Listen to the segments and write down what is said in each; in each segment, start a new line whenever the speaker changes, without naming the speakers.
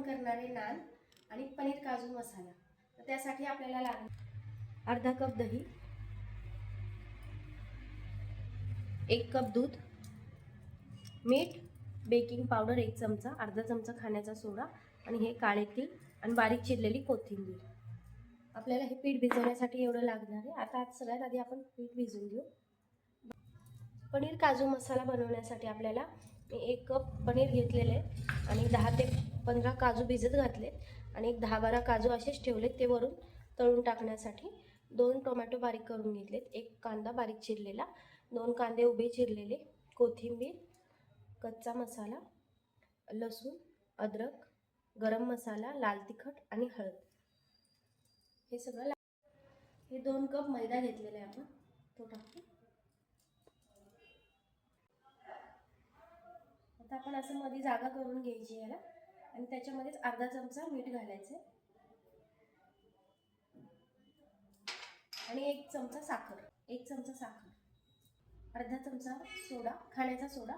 आपण करणार आहे नान आणि पनीर काजू मसाला। तर त्यासाठी आपल्याला लागणार अर्धा कप दही, 1 कप दूध, मीठ, बेकिंग पावडर 1 चमचा, अर्धा चमचा खाण्याचा सोडा आणि हे काळे तीळ आणि बारीक चिरलेली कोथिंबीर। आपल्याला हे पीठ भिजवण्यासाठी एवढं लागणार आहे। आता सगळ्यात आधी आपण पीठ भिजवून घेऊ। पनीर काजू मसाला बनवण्यासाठी आपल्याला 1 कप पनीर घेतलेले आणि 10 ते 15 काजू भिजत घातले आणि एक 10-12 काजू असेच ठेवले ते वरून तळून टाकण्यासाठी। 2 टोमॅटो बारीक करून घेतलेत, 1 कांदा बारीक चिरलेला, 2 कांदे उभे चिरलेले, कोथिंबीर, कच्चा मसाला, लसूण, अद्रक, गरम मसाला, लाल तिखट आणि हळद हे सगळं। हे 2 कप मैदा घेतलेला आहे आपण, तो टाकू। आता आपण असं मध्ये जागा करून घ्यायची याला आणि त्याच्यामध्येच अर्धा चमचा मीठ घालायचं आणि 1 चमचा साखर, 1 चमचा साखर, अर्धा चमचा सोडा, खाण्याचा सोडा,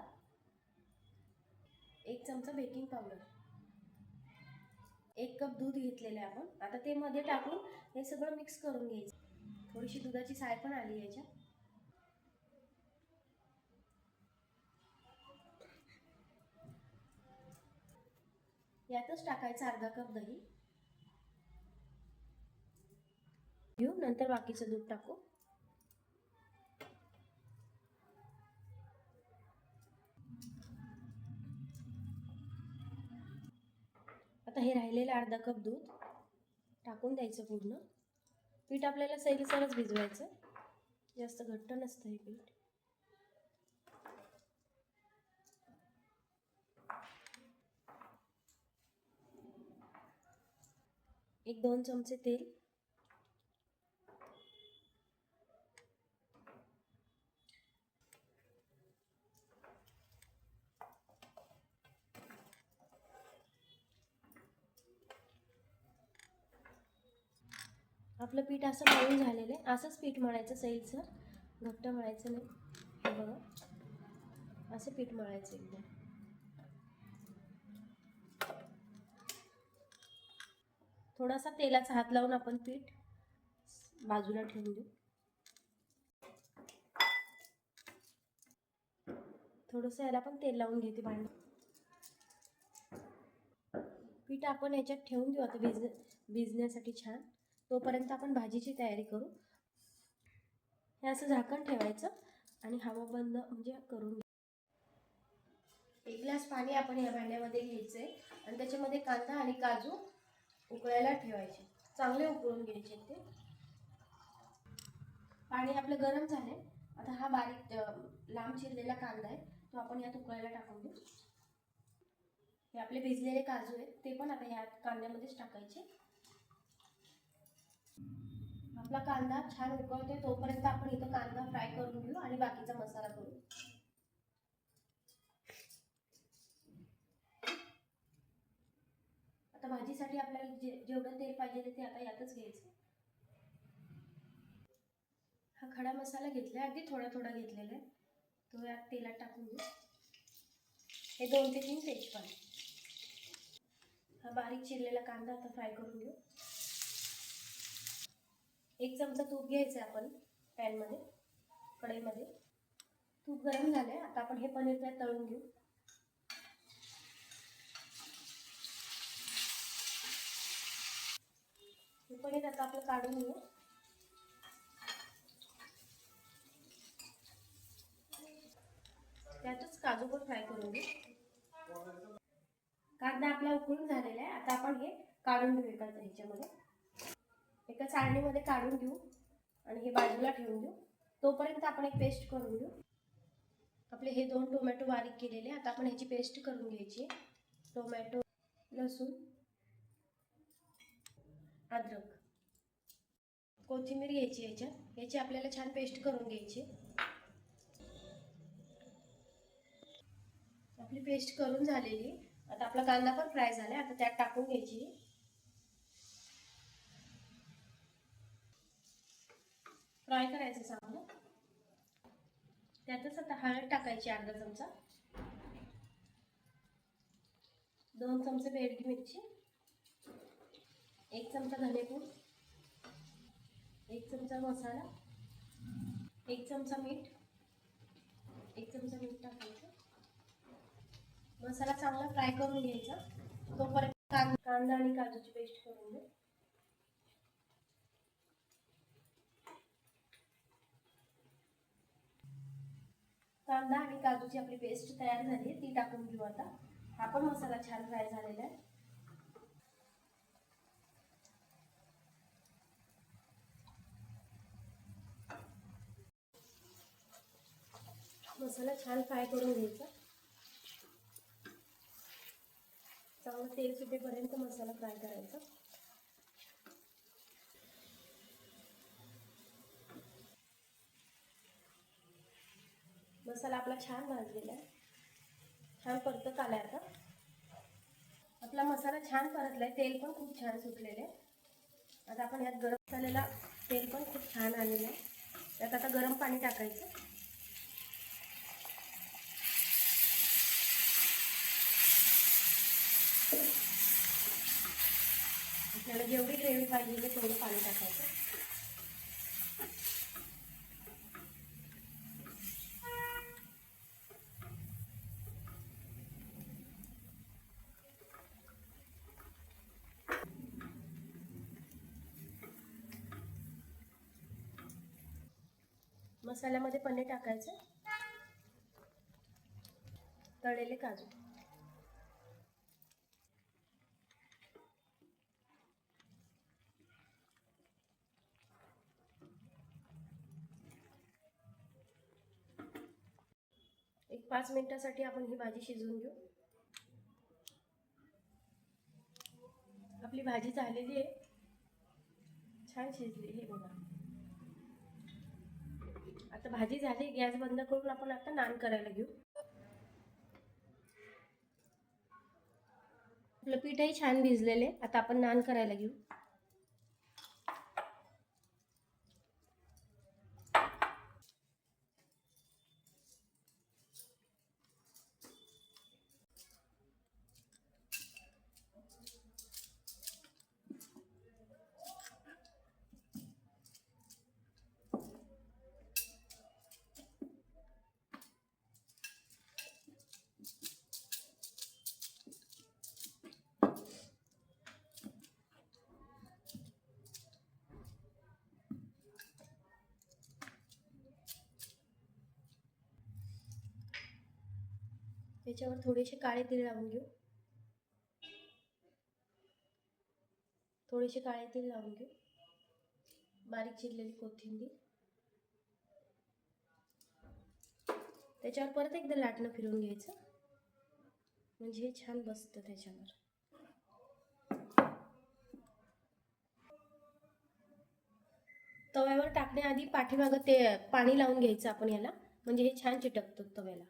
1 चमचा बेकिंग पावडर, 1 कप दूध घेतलेले आपण। आता ते मध्ये टाकून हे सगळं मिक्स करून घ्यायचं। थोडीशी दुधाची साय पण आली याच्यात। यातच टाकायचं अर्धा कप दही घेऊ, नंतर बाकीचं दूध टाकू। आता हे राहिलेलं अर्धा कप दूध टाकून द्यायचं पूर्ण। पीठ आपल्याला सैलसरच भिजवायचं, जास्त घट्ट नसतं हे पीठ। एक 2 चमचे तेल, आपलं पीठ असं मळून झालेलं आहे। असंच पीठ मळायचं सैलसर, घट्ट मळायचं नाही। हे बघा असं पीठ मळायचं एकदम। थोडासा तेलाचा हात लावून आपण पीठ बाजूला ठेवून देऊ। थोडंसं याला पण तेल लावून घेते भांड। पीठ आपण याच्यात ठेवून देऊ आता भिजण्यासाठी छान। तोपर्यंत आपण भाजीची तयारी करू। हे असं झाकण ठेवायचं आणि हवा बंद म्हणजे करून 1 ग्लास पाणी आपण या भांड्यामध्ये घ्यायचंय आणि त्याच्यामध्ये कांदा आणि काजू उकळायला ठेवायचे, चांगले उकळून घ्यायचे ते। पाणी आपलं गरम झालंय। आता हा बारीक लांब चिरलेला कांदा आहे तो आपण यात उकळायला टाकून देऊ। हे आपले भिजलेले काजू आहेत ते पण आता या कांद्यामध्येच टाकायचे। आपला कांदा छान उकळतोय तोपर्यंत आपण इथं कांदा फ्राय करून घेऊ आणि बाकीचा मसाला करू। आता भाजीसाठी आपल्याला जेवढं तेल पाहिजे ते आता यातच घ्यायचं। हा खडा मसाला घेतलाय, अगदी थोडा थोडा घेतलेला आहे, तो यात तेलात टाकून घेऊ। हे 2 ते 3 तेजपात, हा बारीक चिरलेला कांदा आता फ्राय करून घेऊ। 1 चमचा तूप घ्यायचं आपण पॅनमध्ये, कढईमध्ये। तूप गरम झालंय, आता आपण हे पनीर त्यात तळून घेऊ। हे पनीर आता आपलं काढून घेऊ। त्यातच काजू पण फ्राय करून घेऊ। कांदा आपला उकळून झालेला आहे, आता आपण हे काढून घेऊ एका ह्याच्यामध्ये, एका चाळणीमध्ये काढून घेऊ आणि हे बाजूला ठेवून देऊ। तोपर्यंत आपण एक पेस्ट करून घेऊ। आपले हे 2 टोमॅटो बारीक केलेले, आता आपण ह्याची पेस्ट करून घ्यायची। टोमॅटो, लसूण, अद्रक, कोथिंबीर घ्यायची याच्यात, याची आपल्याला छान पेस्ट करून घ्यायची। आपली पेस्ट करून झालेली, आता आपला कांदा पण फ्राय झालाय, आता त्यात टाकून घ्यायची। फ्राय करायचं चांगलं। त्यातच आता हळद टाकायची अर्धा चमचा, 2 चमचे बेडगी मिरची, 1 चमचा धनेपूड, 1 चमचा मसाला, 1 चमचा मीठ, 1 चमचा मीठ टाकायचं. मसाला चांगला फ्राय करून घ्यायचा. तोपर्यंत कांदा आणि काजूची पेस्ट करून घे. कांदा आणि काजूची आपली पेस्ट तयार झाली आहे, ती टाकून घेऊ आता. हा पण मसाला छान फ्राय झालेला आहे. मसाला छान फ्राय करून घ्यायचा. चांगलं तेल सुटेपर्यंत मसाला फ्राय करायचा. मसाला आपला छान भाजलेला आहे, छान परतत आलाय. आता आपला मसाला छान परतलाय, तेल पण खूप छान सुटलेलं आहे. आता आपण यात गरम मसाल्याला तेल पण खूप छान आलेलं आहे. त्यात आता गरम पाणी टाकायचं. आपल्याला जेवढी ग्रेव्ही पाहिजे तेवढं पाणी टाकायचं. मसाल्यामध्ये पनीर टाकायचं, तळलेले काजू, एक 5 मिनिटासाठी आपण ही भाजी शिजवून घेऊ. आपली भाजी झालेली आहे, छान शिजली. हे बघा, आता भाजी झाली. गॅस बंद करून आपण आता नान करायला घेऊ. आपलं पीठही छान भिजलेले. आता आपण नान करायला घेऊ. त्याच्यावर थोडेसे काळे तीळ लावून घेऊ. थोडेसे काळे तीळ लावून घेऊ. बारीक चिरलेली कोथिंबीर. त्याच्यावर परत एकदा लाटणं फिरवून घ्यायचं, म्हणजे हे छान बसतं त्याच्यावर. तव्यावर टाकण्याआधी पाठीमागं ते पाणी लावून घ्यायचं आपण याला, म्हणजे हे छान चिटकतं तव्याला.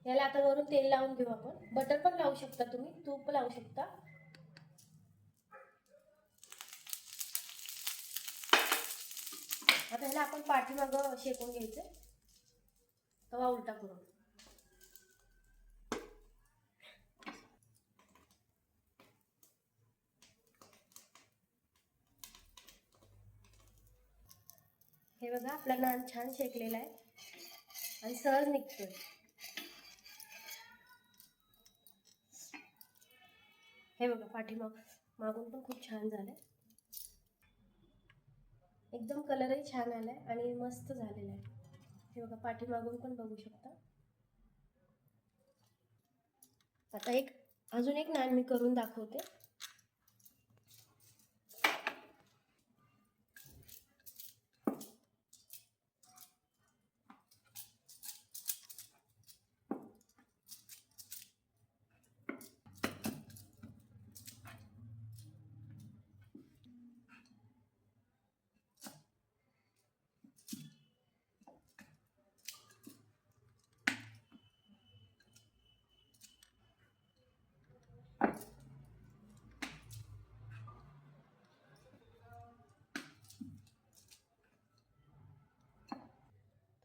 याला आता वरून तेल लावून घेऊ आपण. बटर पण लावू शकता तुम्ही, तूप लावू शकता. आता ह्याला आपण पाठीमागं शेकून घ्यायचं, तवा उलटा करून. हे बघा, आपला नान छान शेकलेला आहे आणि सहज निघतोय. हे बघा, मागून पण खूप छान झालंय. एकदम कलरही छान आलाय आणि मस्त झालेला आहे. हे बघा, पाठीमागून पण बघू शकता. आता अजून एक नान मी करून दाखवते.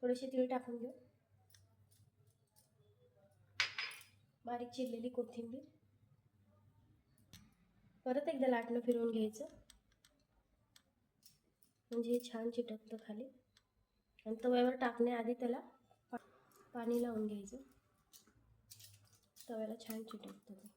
थोडेसे तीळ टाकून घेऊ. बारीक चिरलेली कोथिंबीर. परत एकदा लाटणं फिरवून घ्यायचं म्हणजे हे छान चिटकतं खाली. आणि तव्यावर टाकण्याआधी त्याला पाणी लावून घ्यायचं. तव्याला छान चिटकतं ते.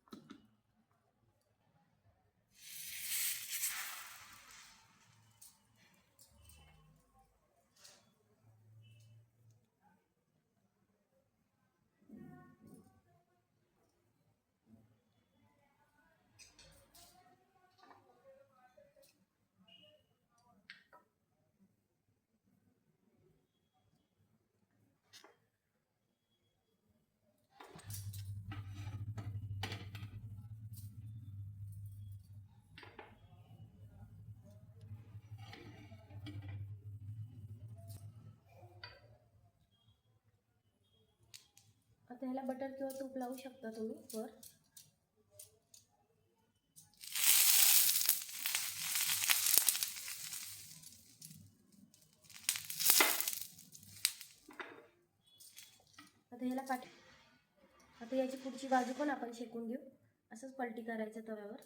आता ह्याला बटर किंवा तूप लावू शकता तुम्ही वर. आता याची पुढची बाजू पण आपण शेकून घेऊ. असंच पलटी करायचं तव्यावर.